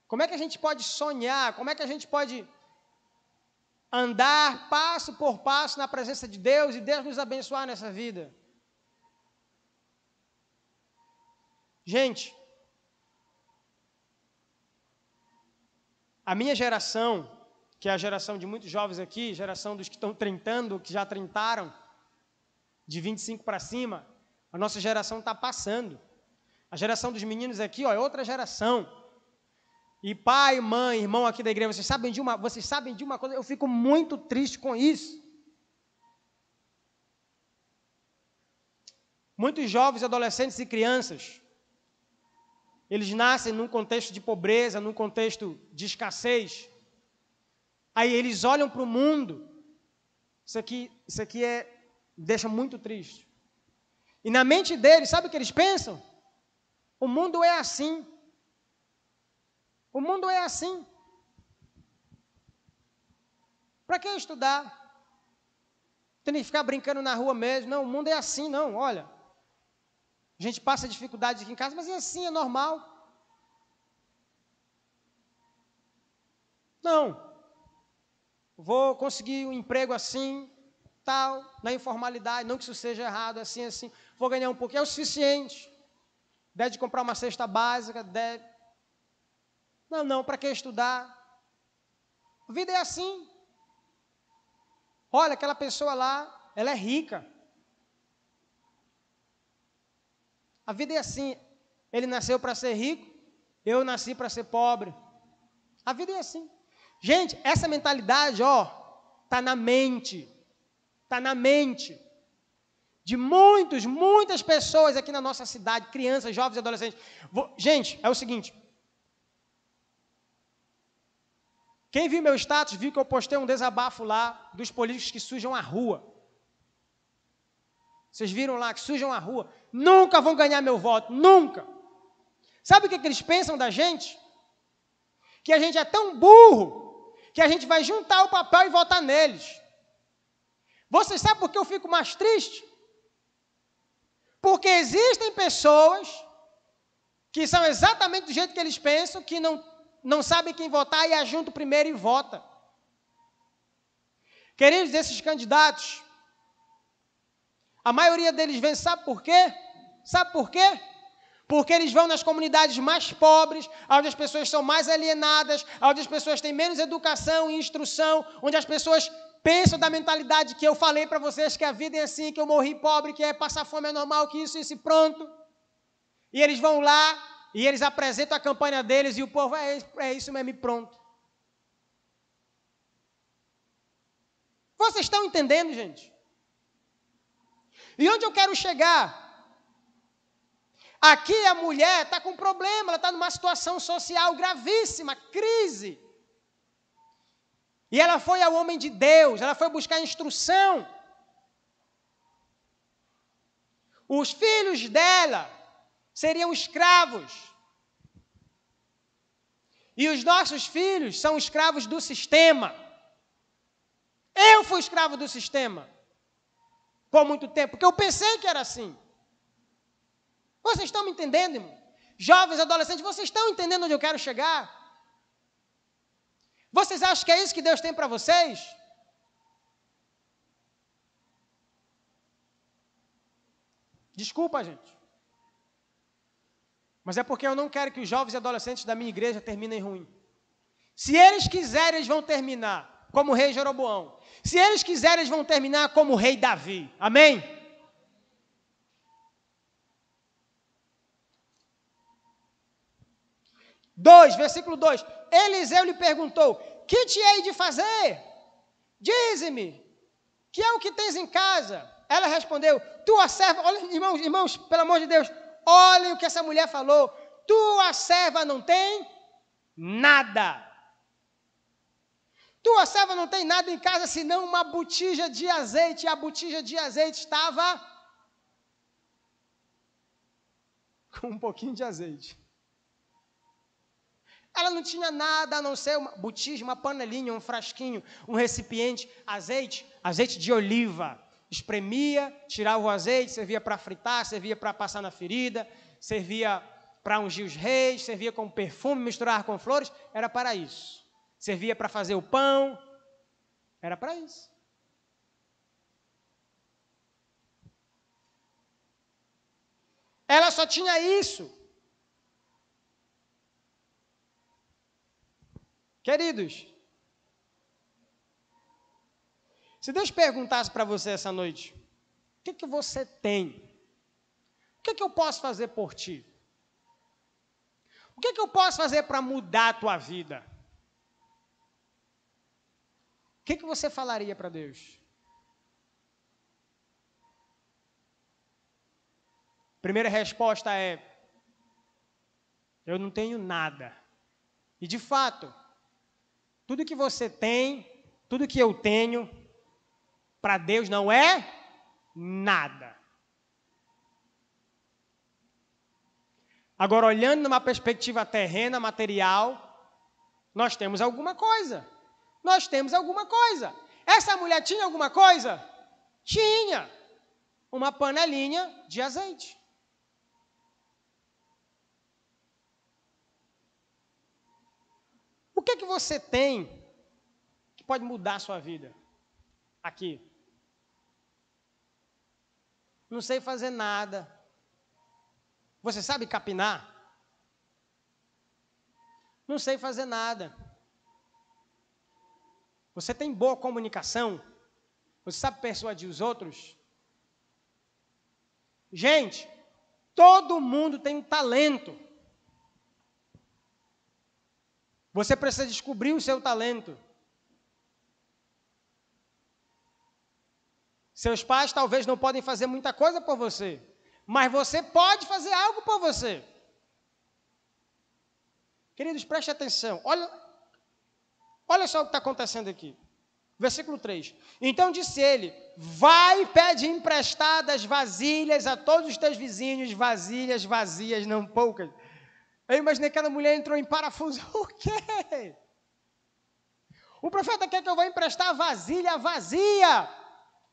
Como é que a gente pode sonhar? Como é que a gente pode andar passo por passo na presença de Deus e Deus nos abençoar nessa vida? Gente, a minha geração, que é a geração de muitos jovens aqui, geração dos que estão trintando, que já trintaram, de 25 para cima, a nossa geração está passando. A geração dos meninos aqui, ó, é outra geração. E pai, mãe, irmão aqui da igreja, vocês sabem de uma coisa, eu fico muito triste com isso. Muitos jovens, adolescentes e crianças, eles nascem num contexto de pobreza, num contexto de escassez. Aí eles olham para o mundo. Isso aqui deixa muito triste. E na mente deles, sabe o que eles pensam? O mundo é assim. O mundo é assim. Para que estudar? Tem que ficar brincando na rua mesmo. Não, o mundo é assim, não, olha. A gente passa dificuldades aqui em casa, mas é assim, é normal. Não. Vou conseguir um emprego assim, tal, na informalidade, não que isso seja errado, assim, vou ganhar um pouquinho, é o suficiente. Deve de comprar uma cesta básica, deve. Não, para que estudar? A vida é assim. Olha, aquela pessoa lá, ela é rica. A vida é assim. Ele nasceu para ser rico, eu nasci para ser pobre. A vida é assim. Gente, essa mentalidade, ó, está na mente. Está na mente de muitas pessoas aqui na nossa cidade, crianças, jovens e adolescentes. Gente, é o seguinte. Quem viu meu status, viu que eu postei um desabafo lá dos políticos que sujam a rua. Vocês viram lá que sujam a rua? Nunca vão ganhar meu voto, nunca. Sabe o que eles pensam da gente? Que a gente é tão burro que a gente vai juntar o papel e votar neles. Vocês sabem por que eu fico mais triste? Porque existem pessoas que são exatamente do jeito que eles pensam, que não sabem quem votar e ajuntam primeiro e vota. Queridos, esses candidatos, a maioria deles vem, sabe por quê? Sabe por quê? Porque eles vão nas comunidades mais pobres, onde as pessoas são mais alienadas, onde as pessoas têm menos educação e instrução, onde as pessoas pensam da mentalidade que eu falei para vocês, que a vida é assim, que eu morri pobre, que é passar fome é normal, que isso e pronto. E eles vão lá e eles apresentam a campanha deles e o povo é isso mesmo e pronto. Vocês estão entendendo, gente? E onde eu quero chegar? Aqui a mulher está com problema, ela está numa situação social gravíssima, crise. E ela foi ao homem de Deus, ela foi buscar instrução. Os filhos dela seriam escravos. E os nossos filhos são escravos do sistema. Eu fui escravo do sistema por muito tempo, porque eu pensei que era assim. Vocês estão me entendendo, irmão? Jovens, adolescentes, vocês estão entendendo onde eu quero chegar? Vocês acham que é isso que Deus tem para vocês? Desculpa, gente. Mas é porque eu não quero que os jovens e adolescentes da minha igreja terminem ruim. Se eles quiserem, eles vão terminar como o rei Jeroboão. Se eles quiserem, eles vão terminar como o rei Davi. Amém? Versículo 2. Eliseu lhe perguntou: que te hei de fazer? Dize-me, que é o que tens em casa? Ela respondeu: tua serva, olha, irmãos, pelo amor de Deus, olhem o que essa mulher falou. Tua serva não tem nada. Tua serva não tem nada em casa, senão uma botija de azeite. E a botija de azeite estava com um pouquinho de azeite. Ela não tinha nada a não ser uma botija, uma panelinha, um frasquinho, um recipiente, azeite de oliva. Espremia, tirava o azeite, servia para fritar, servia para passar na ferida, servia para ungir os reis, servia com perfume, misturar com flores, era para isso. Servia para fazer o pão, era para isso. Ela só tinha isso. Queridos, se Deus perguntasse para você essa noite, o que você tem? O que eu posso fazer por ti? O que eu posso fazer para mudar a tua vida? O que você falaria para Deus? Primeira resposta é: eu não tenho nada. E de fato, tudo que você tem, tudo que eu tenho, para Deus não é nada. Agora, olhando numa perspectiva terrena, material, nós temos alguma coisa. Nós temos alguma coisa. Essa mulher tinha alguma coisa? Tinha. Uma panelinha de azeite. O que você tem que pode mudar a sua vida? Aqui. Não sei fazer nada. Você sabe capinar? Não sei fazer nada. Você tem boa comunicação? Você sabe persuadir os outros? Gente, todo mundo tem um talento. Você precisa descobrir o seu talento. Seus pais talvez não podem fazer muita coisa por você, mas você pode fazer algo por você. Queridos, preste atenção. Olha só o que está acontecendo aqui. Versículo 3. Então disse ele: vai e pede emprestadas vasilhas a todos os teus vizinhos, vasilhas vazias, não poucas. Eu imaginei que aquela mulher entrou em parafuso. O quê? O profeta quer que eu vá emprestar vasilha vazia.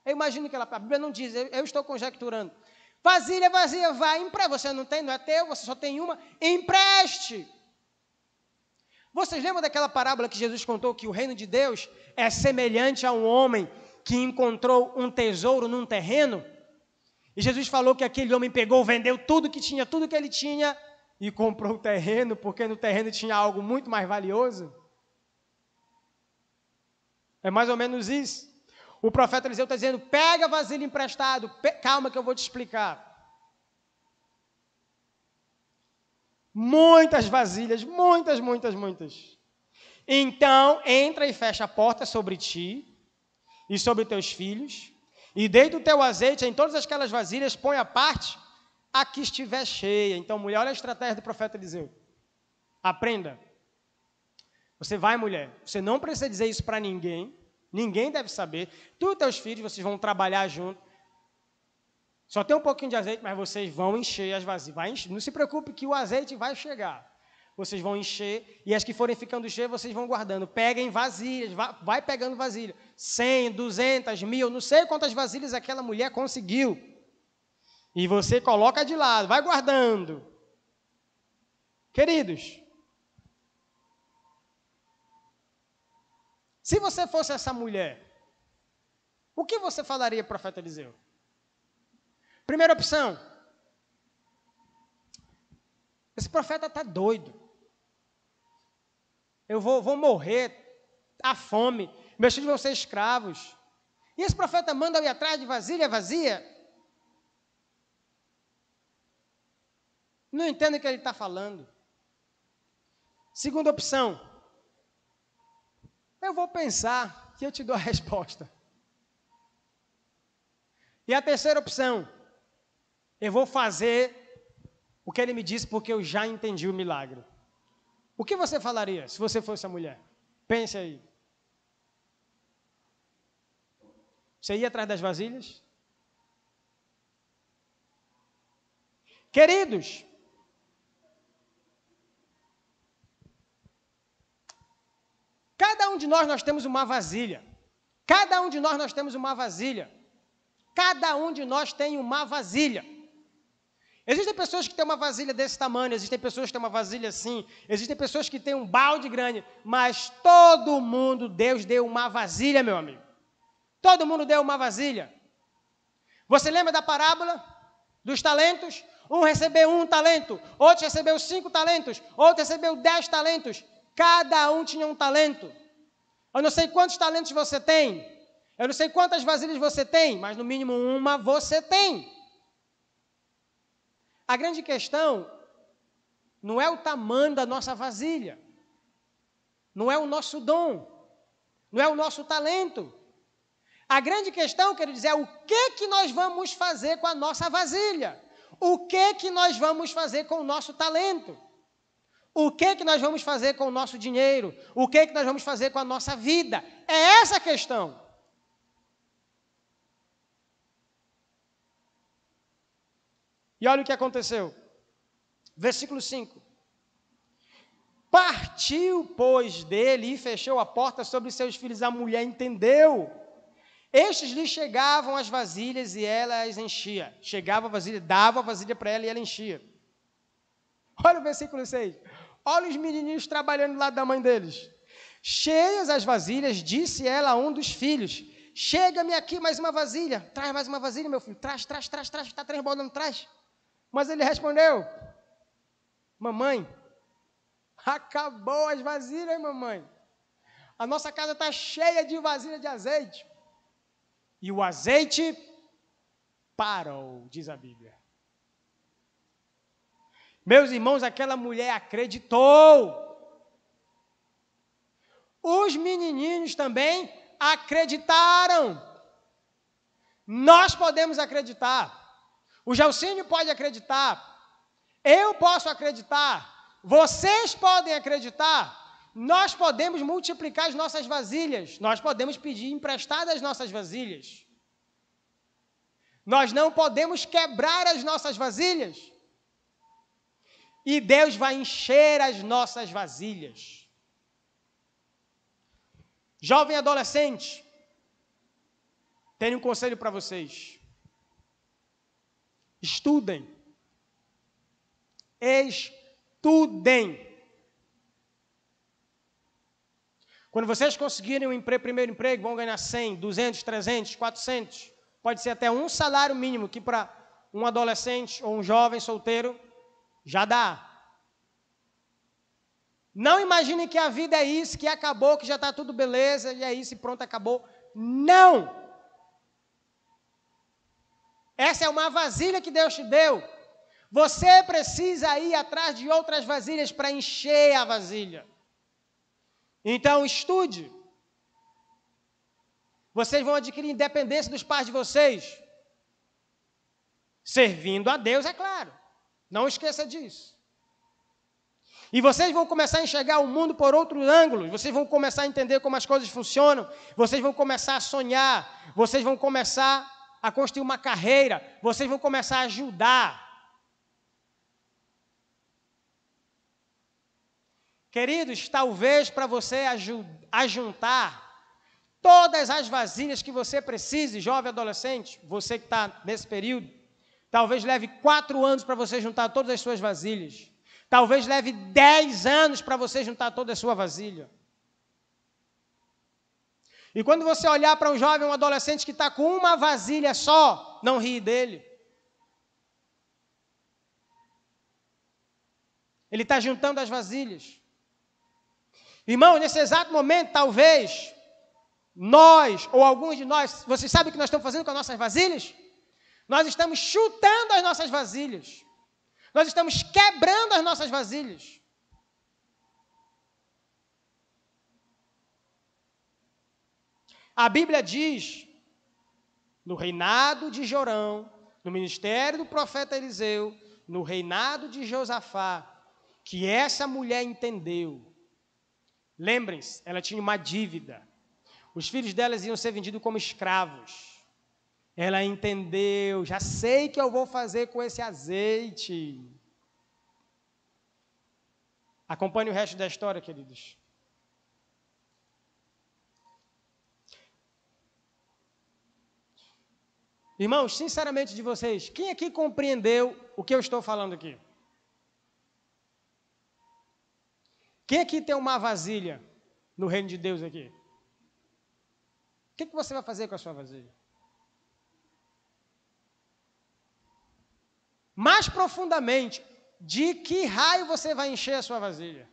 Eu imagino que a Bíblia não diz, eu estou conjecturando. Vasilha vazia, vai, você não tem, não é teu, você só tem uma, empreste. Vocês lembram daquela parábola que Jesus contou que o reino de Deus é semelhante a um homem que encontrou um tesouro num terreno? E Jesus falou que aquele homem pegou, vendeu tudo que tinha, tudo que ele tinha e comprou o terreno, porque no terreno tinha algo muito mais valioso. É mais ou menos isso. O profeta Eliseu está dizendo, pega vasilha emprestado, calma que eu vou te explicar. Muitas vasilhas, muitas. Então, entra e fecha a porta sobre ti e sobre teus filhos, e deita o teu azeite em todas aquelas vasilhas, põe a parte a que estiver cheia. Então, mulher, olha a estratégia do profeta Eliseu. Aprenda. Você vai, mulher, você não precisa dizer isso para ninguém, ninguém deve saber. Tu e teus filhos, vocês vão trabalhar junto. Só tem um pouquinho de azeite, mas vocês vão encher as vasilhas. Não se preocupe que o azeite vai chegar. Vocês vão encher, e as que forem ficando cheias, vocês vão guardando. Peguem vasilhas, vai pegando vasilha. 100, 200, 1000, não sei quantas vasilhas aquela mulher conseguiu. E você coloca de lado, vai guardando. Queridos, se você fosse essa mulher, o que você falaria, profeta Eliseu? Primeira opção, esse profeta está doido. Eu vou morrer à fome, meus filhos vão ser escravos. E esse profeta manda eu ir atrás de vasilha vazia? Não entendo o que ele está falando. Segunda opção, eu vou pensar que eu te dou a resposta. E a terceira opção, eu vou fazer o que ele me disse porque eu já entendi o milagre. O que você falaria se você fosse a mulher? Pense aí. Você ia atrás das vasilhas? Queridos, cada um de nós temos uma vasilha. Cada um de nós temos uma vasilha. Cada um de nós tem uma vasilha. Existem pessoas que têm uma vasilha desse tamanho, existem pessoas que têm uma vasilha assim, existem pessoas que têm um balde grande, mas todo mundo, Deus deu uma vasilha, meu amigo. Todo mundo deu uma vasilha. Você lembra da parábola dos talentos? Um recebeu 1 talento, outro recebeu 5 talentos, outro recebeu 10 talentos. Cada um tinha um talento. Eu não sei quantos talentos você tem, eu não sei quantas vasilhas você tem, mas no mínimo uma você tem. A grande questão não é o tamanho da nossa vasilha, não é o nosso dom, não é o nosso talento. A grande questão, quero dizer, é o que nós vamos fazer com a nossa vasilha? O que nós vamos fazer com o nosso talento? O que nós vamos fazer com o nosso dinheiro? O que nós vamos fazer com a nossa vida? É essa a questão. E olha o que aconteceu. Versículo 5. Partiu, pois, dele e fechou a porta sobre seus filhos. A mulher entendeu. Estes lhe chegavam as vasilhas e ela as enchia. Chegava a vasilha, dava a vasilha para ela e ela enchia. Olha o versículo 6. Olha os menininhos trabalhando do lado da mãe deles. Cheias as vasilhas, disse ela a um dos filhos, chega-me aqui mais uma vasilha. Traz mais uma vasilha, meu filho. Traz, está transbordando, traz. Mas ele respondeu, mamãe, acabou as vasilhas, mamãe. A nossa casa está cheia de vasilha de azeite. E o azeite parou, diz a Bíblia. Meus irmãos, aquela mulher acreditou. Os menininhos também acreditaram. Nós podemos acreditar. O Gelcínio pode acreditar. Eu posso acreditar. Vocês podem acreditar. Nós podemos multiplicar as nossas vasilhas. Nós podemos pedir emprestadas as nossas vasilhas. Nós não podemos quebrar as nossas vasilhas. E Deus vai encher as nossas vasilhas. Jovem adolescente, tenho um conselho para vocês. Estudem. Estudem. Quando vocês conseguirem um primeiro emprego, vão ganhar 100, 200, 300, 400. Pode ser até um salário mínimo, que para um adolescente ou um jovem solteiro já dá. Não imaginem que a vida é isso, que acabou, que já está tudo beleza, e é isso e pronto, acabou. Não! Essa é uma vasilha que Deus te deu. Você precisa ir atrás de outras vasilhas para encher a vasilha. Então, estude. Vocês vão adquirir independência dos pais de vocês. Servindo a Deus, é claro. Não esqueça disso. E vocês vão começar a enxergar o mundo por outros ângulos. Vocês vão começar a entender como as coisas funcionam. Vocês vão começar a sonhar. Vocês vão começar a construir uma carreira. Vocês vão começar a ajudar. Queridos, talvez para você ajuntar todas as vasilhas que você precise, jovem adolescente, você que está nesse período, talvez leve 4 anos para você juntar todas as suas vasilhas. Talvez leve 10 anos para você juntar toda a sua vasilha. E quando você olhar para um jovem, um adolescente que está com uma vasilha só, não rie dele. Ele está juntando as vasilhas. Irmão, nesse exato momento, talvez, nós, ou alguns de nós, vocês sabem o que nós estamos fazendo com as nossas vasilhas? Nós estamos chutando as nossas vasilhas. Nós estamos quebrando as nossas vasilhas. A Bíblia diz, no reinado de Jorão, no ministério do profeta Eliseu, no reinado de Josafá, que essa mulher entendeu. Lembrem-se, ela tinha uma dívida. Os filhos delas iam ser vendidos como escravos. Ela entendeu, já sei o que eu vou fazer com esse azeite. Acompanhe o resto da história, queridos. Irmãos, sinceramente de vocês, quem aqui compreendeu o que eu estou falando aqui? Quem aqui tem uma vasilha no reino de Deus aqui? O que você vai fazer com a sua vasilha? Mais profundamente, de que raio você vai encher a sua vasilha?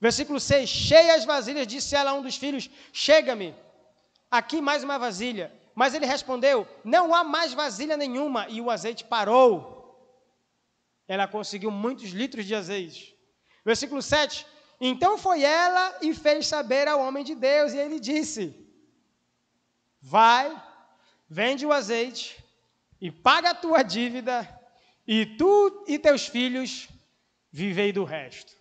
Versículo 6, cheia as vasilhas, disse ela a um dos filhos, chega-me, aqui mais uma vasilha. Mas ele respondeu, não há mais vasilha nenhuma, e o azeite parou. Ela conseguiu muitos litros de azeite. Versículo 7, então foi ela e fez saber ao homem de Deus, e ele disse, vai, vende o azeite, e paga a tua dívida, e tu e teus filhos vivei do resto.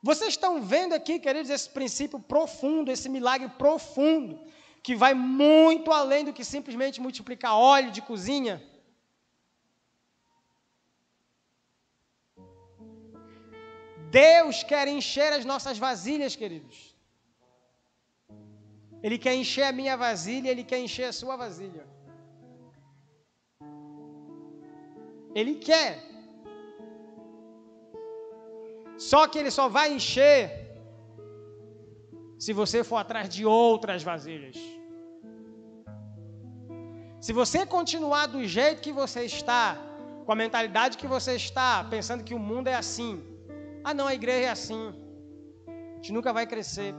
Vocês estão vendo aqui, queridos, esse princípio profundo, esse milagre profundo, que vai muito além do que simplesmente multiplicar óleo de cozinha. Deus quer encher as nossas vasilhas, queridos. Ele quer encher a minha vasilha, Ele quer encher a sua vasilha. Ele quer. Só que Ele só vai encher se você for atrás de outras vasilhas. Se você continuar do jeito que você está, com a mentalidade que você está, pensando que o mundo é assim. Ah, não, a igreja é assim. A gente nunca vai crescer.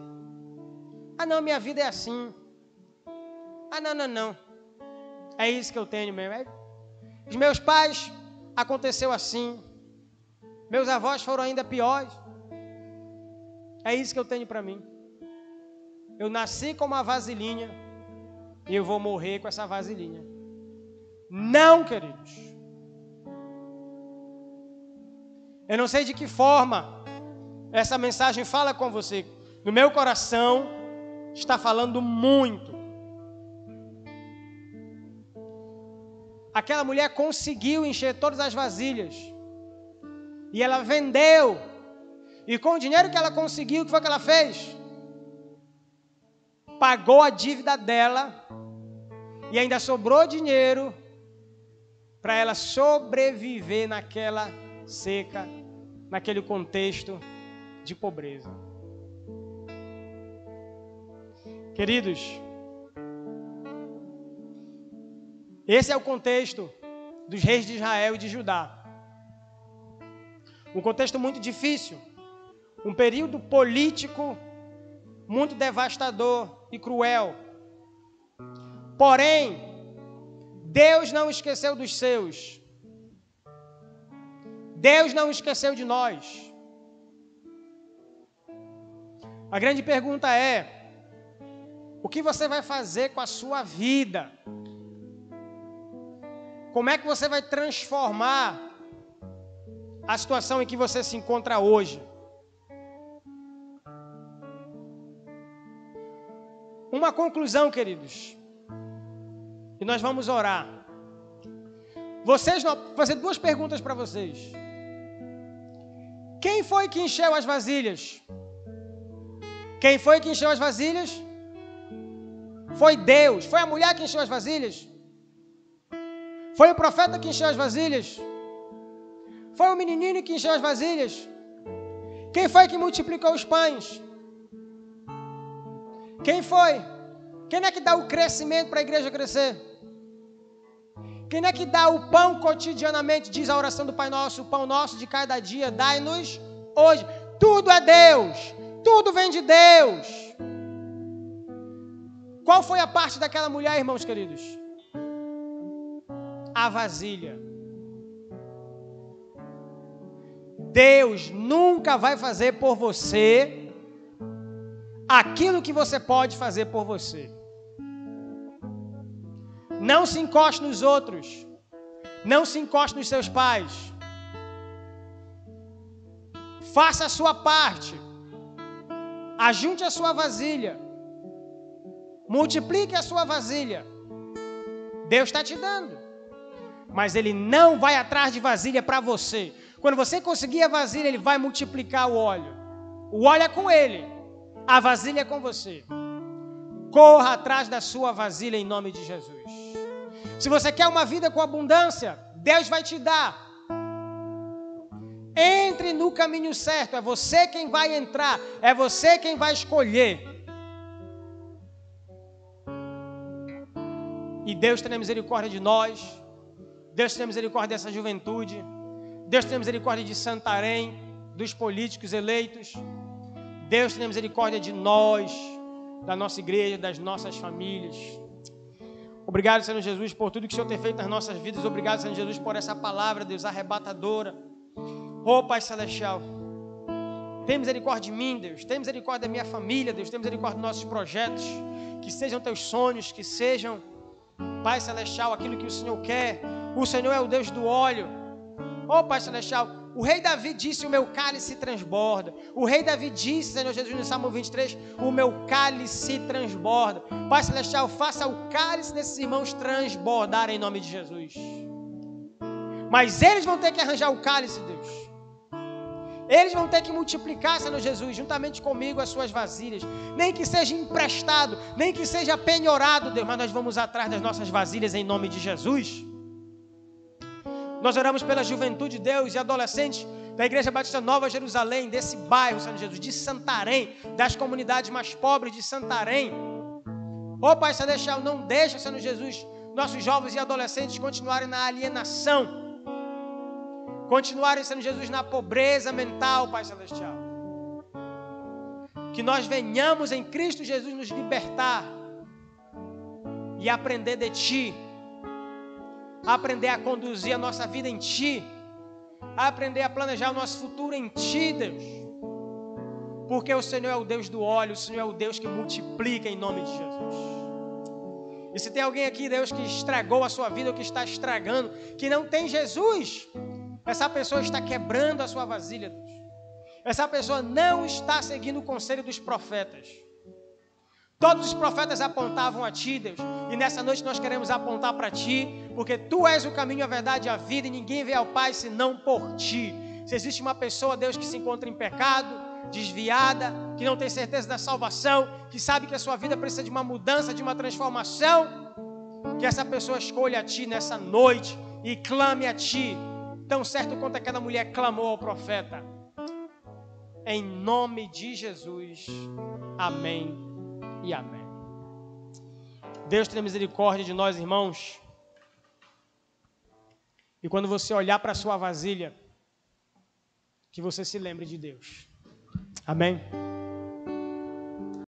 Ah, não, minha vida é assim. Ah, não. É isso que eu tenho mesmo. Os meus pais, aconteceu assim. Meus avós foram ainda piores. É isso que eu tenho para mim. Eu nasci com uma vasilhinha e eu vou morrer com essa vasilhinha. Não, queridos. Eu não sei de que forma essa mensagem fala com você. No meu coração está falando muito. Aquela mulher conseguiu encher todas as vasilhas. E ela vendeu. E com o dinheiro que ela conseguiu, o que foi que ela fez? Pagou a dívida dela. E ainda sobrou dinheiro para ela sobreviver naquela seca, naquele contexto de pobreza. Queridos, esse é o contexto dos reis de Israel e de Judá. Um contexto muito difícil, um período político muito devastador e cruel. Porém, Deus não esqueceu dos seus. Deus não esqueceu de nós. A grande pergunta é: o que você vai fazer com a sua vida? Como é que você vai transformar a situação em que você se encontra hoje? Uma conclusão, queridos, e nós vamos orar. Vou fazer duas perguntas para vocês. Quem foi que encheu as vasilhas? Quem foi que encheu as vasilhas? Foi Deus. Foi a mulher que encheu as vasilhas? Foi o profeta que encheu as vasilhas? Foi o menininho que encheu as vasilhas? Quem foi que multiplicou os pães? Quem foi? Quem é que dá o crescimento para a igreja crescer? Quem é que dá o pão cotidianamente? Diz a oração do Pai Nosso: o pão nosso de cada dia dai-nos hoje. Tudo é Deus. Tudo vem de Deus. Qual foi a parte daquela mulher, irmãos queridos? A vasilha. Deus nunca vai fazer por você aquilo que você pode fazer por você. Não se encoste nos outros. Não se encoste nos seus pais. Faça a sua parte. Ajunte a sua vasilha. Multiplique a sua vasilha. Deus está te dando. Mas Ele não vai atrás de vasilha para você. Quando você conseguir a vasilha, Ele vai multiplicar o óleo. O óleo é com Ele. A vasilha é com você. Corra atrás da sua vasilha em nome de Jesus. Se você quer uma vida com abundância, Deus vai te dar. Entre no caminho certo. É você quem vai entrar. É você quem vai escolher. E Deus tenha misericórdia de nós. Deus tenha misericórdia dessa juventude. Deus tenha misericórdia de Santarém, dos políticos eleitos. Deus tenha misericórdia de nós, da nossa igreja, das nossas famílias. Obrigado, Senhor Jesus, por tudo que o Senhor tem feito nas nossas vidas. Obrigado, Senhor Jesus, por essa palavra, Deus, arrebatadora. Oh, Pai Celestial, tem misericórdia de mim, Deus. Tem misericórdia da minha família, Deus. Tem misericórdia dos nossos projetos. Que sejam teus sonhos, que sejam, Pai Celestial, aquilo que o Senhor quer. O Senhor é o Deus do óleo. Oh, Pai Celestial, o rei Davi disse: o meu cálice transborda. O rei Davi disse, Senhor Jesus, no Salmo 23, o meu cálice transborda. Pai Celestial, faça o cálice desses irmãos transbordar em nome de Jesus. Mas eles vão ter que arranjar o cálice, Deus. Eles vão ter que multiplicar, Senhor Jesus, juntamente comigo as suas vasilhas. Nem que seja emprestado, nem que seja penhorado, Deus, mas nós vamos atrás das nossas vasilhas em nome de Jesus. Nós oramos pela juventude, Deus, e adolescentes da Igreja Batista Nova Jerusalém, desse bairro, Senhor Jesus, de Santarém, das comunidades mais pobres de Santarém. Ó Pai Celestial, não deixa, Senhor Jesus, nossos jovens e adolescentes continuarem na alienação, continuarem, Senhor Jesus, na pobreza mental, Pai Celestial. Que nós venhamos em Cristo Jesus nos libertar e aprender de Ti, aprender a conduzir a nossa vida em Ti, aprender a planejar o nosso futuro em Ti, Deus. Porque o Senhor é o Deus do óleo, o Senhor é o Deus que multiplica em nome de Jesus. E se tem alguém aqui, Deus, que estragou a sua vida ou que está estragando, que não tem Jesus, essa pessoa está quebrando a sua vasilha, Deus. Essa pessoa não está seguindo o conselho dos profetas. Todos os profetas apontavam a Ti, Deus, e nessa noite nós queremos apontar para Ti, porque Tu és o caminho, a verdade e a vida, e ninguém vê ao Pai senão por Ti. Se existe uma pessoa, Deus, que se encontra em pecado, desviada, que não tem certeza da salvação, que sabe que a sua vida precisa de uma mudança, de uma transformação, que essa pessoa escolha a Ti nessa noite e clame a ti, tão certo quanto aquela mulher clamou ao profeta. Em nome de Jesus. Amém e amém. Deus tenha misericórdia de nós, irmãos. E quando você olhar para a sua vasilha, que você se lembre de Deus. Amém?